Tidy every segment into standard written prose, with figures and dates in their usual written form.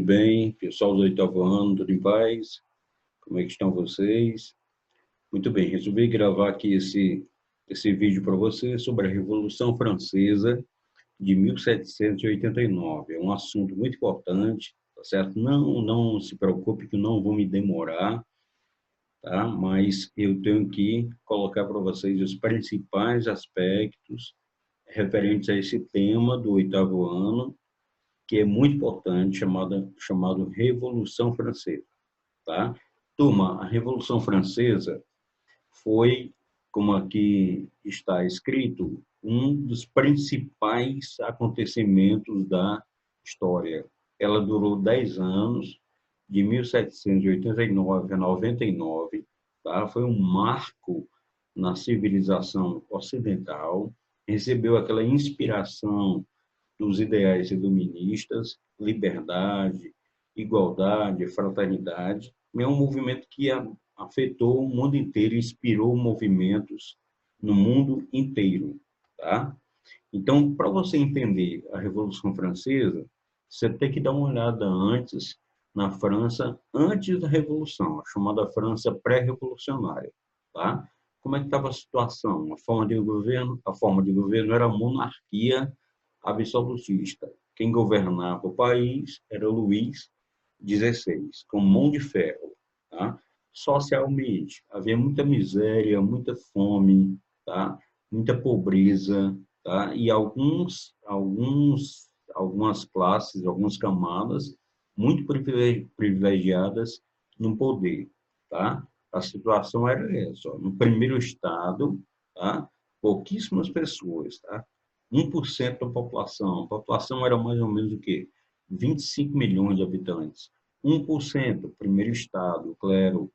bem, pessoal do oitavo ano, tudo em paz? Como é que estão vocês? Muito bem, resolvi gravar aqui esse vídeo para vocês sobre a Revolução Francesa de 1789. É um assunto muito importante, tá certo? Não se preocupe que eu não vou me demorar, tá? Mas eu tenho que colocar para vocês os principais aspectos referentes a esse tema do oitavo ano, que é muito importante, chamado Revolução Francesa, tá? Turma, a Revolução Francesa foi, como aqui está escrito, um dos principais acontecimentos da história. Ela durou 10 anos, de 1789 a 99, tá? Foi um marco na civilização ocidental, recebeu aquela inspiração dos ideais iluministas, liberdade, igualdade, fraternidade. É um movimento que afetou o mundo inteiro, inspirou movimentos no mundo inteiro, tá? Então, para você entender a Revolução Francesa, você tem que dar uma olhada antes na França, antes da Revolução, a chamada França pré-revolucionária, tá? Como é que estava a situação? A forma de governo era a monarquia absolutista. Quem governava o país era Luís XVI, com mão de ferro. Tá? Socialmente, havia muita miséria, muita fome, tá? Muita pobreza, tá? E algumas classes, algumas camadas muito privilegiadas no poder. Tá? A situação era essa. Ó. No primeiro estado, tá? Pouquíssimas pessoas, tá? 1% da população. A população era mais ou menos o quê? 25 milhões de habitantes. 1%, primeiro estado, clero.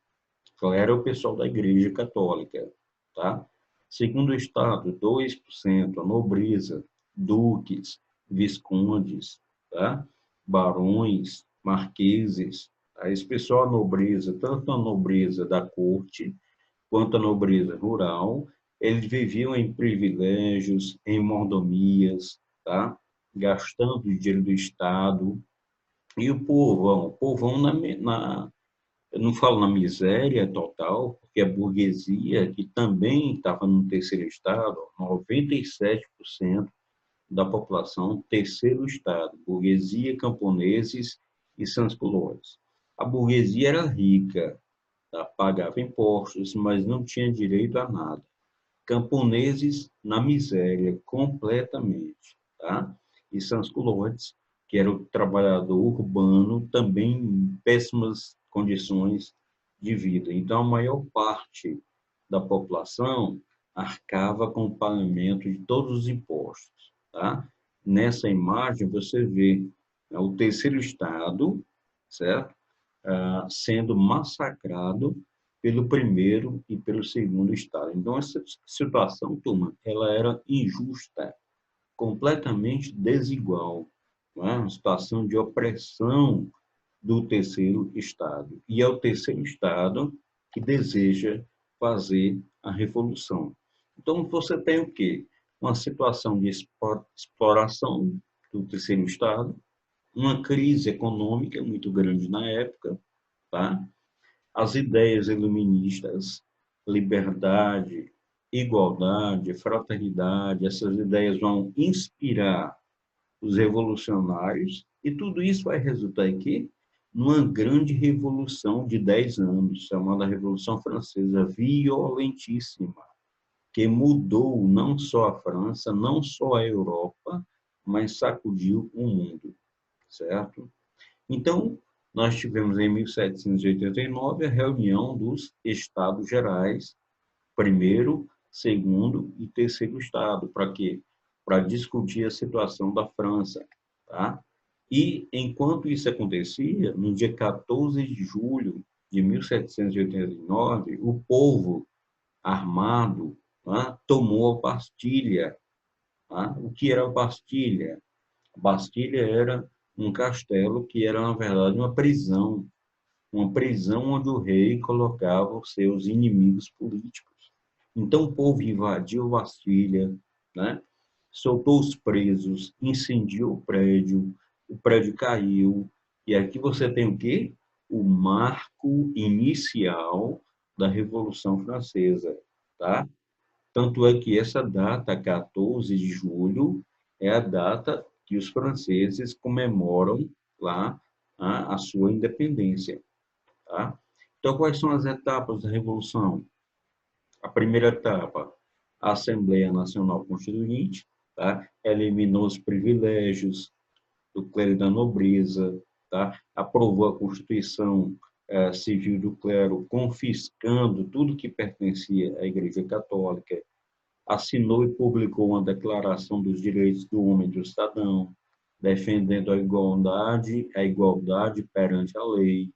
Clero é o pessoal da Igreja Católica, tá? Segundo estado, 2%, a nobreza, duques, viscondes, tá? Barões, marqueses. Tá? Esse pessoal, a nobreza, tanto a nobreza da corte, quanto a nobreza rural, eles viviam em privilégios, em mordomias, tá? Gastando o dinheiro do Estado. E o povão eu não falo na miséria total, porque a burguesia, que também estava no terceiro estado, 97% da população, terceiro estado, burguesia, camponeses e sans-culottes. A burguesia era rica, tá? Pagava impostos, mas não tinha direito a nada. Camponeses na miséria, completamente. Tá? E sans-culottes, que era o trabalhador urbano, também em péssimas condições de vida. Então, a maior parte da população arcava com o pagamento de todos os impostos. Tá? Nessa imagem, você vê o terceiro estado, certo? Sendo massacrado pelo primeiro e pelo segundo estado. Então, essa situação, turma, ela era injusta, completamente desigual. Não é? Uma situação de opressão do terceiro estado. E é o terceiro estado que deseja fazer a revolução. Então, você tem o quê? Uma situação de exploração do terceiro estado, uma crise econômica muito grande na época, tá? As ideias iluministas, liberdade, igualdade, fraternidade, essas ideias vão inspirar os revolucionários e tudo isso vai resultar aqui numa grande revolução de 10 anos, chamada Revolução Francesa, violentíssima, que mudou não só a França, não só a Europa, mas sacudiu o mundo, certo? Então, nós tivemos em 1789 a reunião dos Estados Gerais, primeiro, segundo e terceiro estado. Para quê? Para discutir a situação da França. Tá? E, enquanto isso acontecia, no dia 14 de julho de 1789, o povo armado, tá? Tomou a Bastilha. Tá? O que era a Bastilha? A Bastilha era um castelo que era, na verdade, uma prisão onde o rei colocava os seus inimigos políticos. Então, o povo invadiu Bastilha, né? Soltou os presos, incendiou o prédio caiu, E aqui você tem o quê? O marco inicial da Revolução Francesa, tá? Tanto é que essa data, 14 de julho, é a data que os franceses comemoram lá a sua independência, tá? Então, quais são as etapas da Revolução? A primeira etapa, a Assembleia Nacional Constituinte, tá? Eliminou os privilégios do clero e da nobreza, tá? Aprovou a Constituição Civil do Clero, confiscando tudo que pertencia à Igreja Católica, assinou e publicou uma Declaração dos Direitos do Homem e do Cidadão, defendendo a igualdade perante a lei,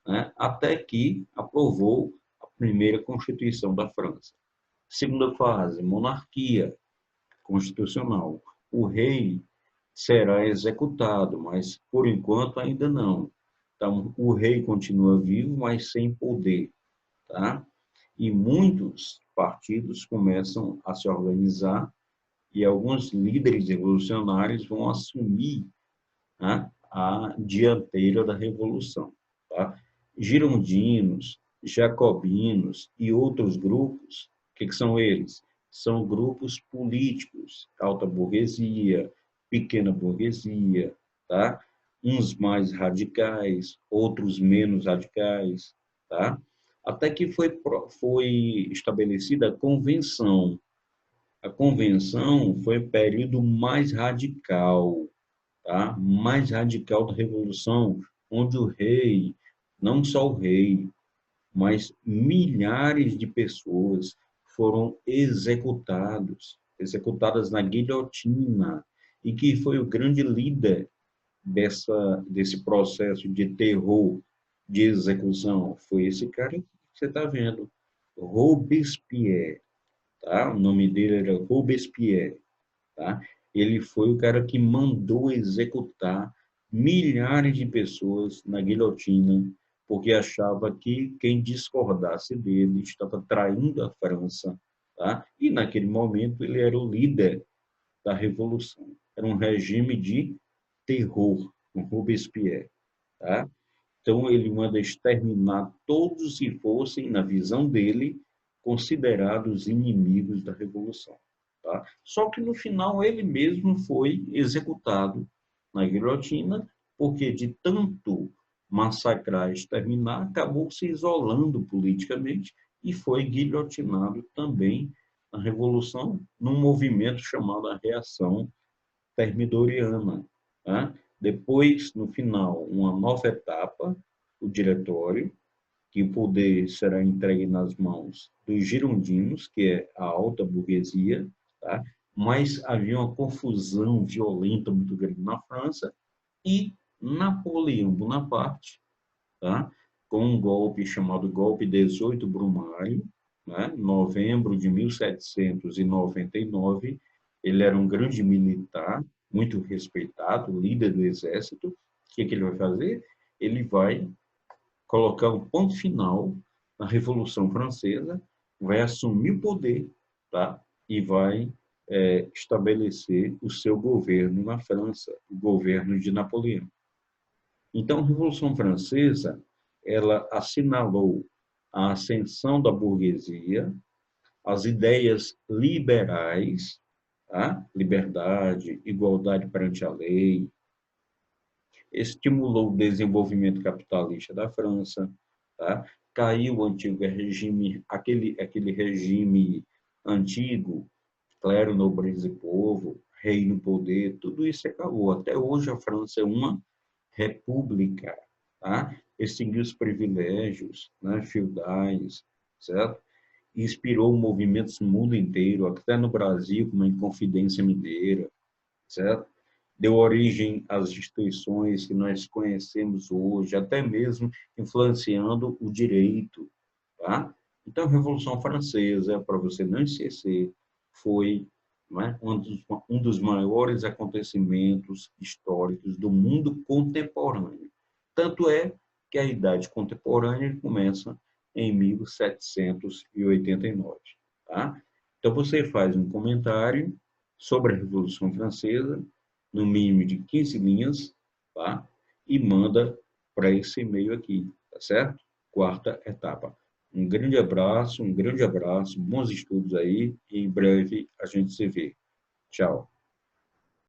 né? Até que aprovou a primeira Constituição da França. Segunda fase, monarquia constitucional. O rei será executado, mas por enquanto ainda não. Então, o rei continua vivo, mas sem poder, tá? E muitos partidos começam a se organizar e alguns líderes revolucionários vão assumir, né, a dianteira da revolução, tá? Girondinos, jacobinos e outros grupos, o que são eles? São grupos políticos, alta burguesia, pequena burguesia, tá? Uns mais radicais, outros menos radicais, tá? Até que foi estabelecida a convenção. A convenção foi o período mais radical, tá? Mais radical da Revolução, onde o rei, não só o rei, mas milhares de pessoas foram executadas na guilhotina, e que foi o grande líder desse processo de terror, de execução, foi esse cara que você está vendo, Robespierre, tá? O nome dele era Robespierre, tá? Ele foi o cara que mandou executar milhares de pessoas na guilhotina, porque achava que quem discordasse dele estava traindo a França, tá? E naquele momento ele era o líder da revolução. Era um regime de terror, com Robespierre, tá? Então ele manda exterminar todos que fossem, na visão dele, considerados inimigos da revolução, tá? Só que no final ele mesmo foi executado na guilhotina, porque de tanto massacrar e exterminar, acabou se isolando politicamente e foi guilhotinado também na revolução, num movimento chamado a Reação Thermidoriana, tá? Depois, no final, uma nova etapa, o diretório, que o poder será entregue nas mãos dos girondinos, que é a alta burguesia, tá? Mas havia uma confusão violenta muito grande na França, e Napoleão Bonaparte, tá? Com um golpe chamado Golpe 18 Brumário, né? Novembro de 1799, ele era um grande militar, muito respeitado, líder do exército. O que ele vai fazer? Ele vai colocar um ponto final na Revolução Francesa, vai assumir o poder, tá? E vai estabelecer o seu governo na França, o governo de Napoleão. Então, a Revolução Francesa, ela assinalou a ascensão da burguesia, as ideias liberais, tá? Liberdade, igualdade perante a lei, estimulou o desenvolvimento capitalista da França, tá? Caiu o antigo regime, aquele regime antigo, clero, nobreza e povo, rei no poder, tudo isso acabou. Até hoje a França é uma república, tá? Extinguiu os privilégios, né, feudais, certo? Inspirou movimentos no mundo inteiro, até no Brasil, como a Inconfidência Mineira, certo? Deu origem às instituições que nós conhecemos hoje, até mesmo influenciando o direito, tá? Então, a Revolução Francesa, para você não esquecer, foi, né, um dos maiores acontecimentos históricos do mundo contemporâneo. Tanto é que a Idade Contemporânea começa em 1789, tá? Então, você faz um comentário sobre a Revolução Francesa, no mínimo de 15 linhas, tá? e manda para esse e-mail aqui, tá certo? Quarta etapa. Um grande abraço, bons estudos aí, e em breve a gente se vê. Tchau.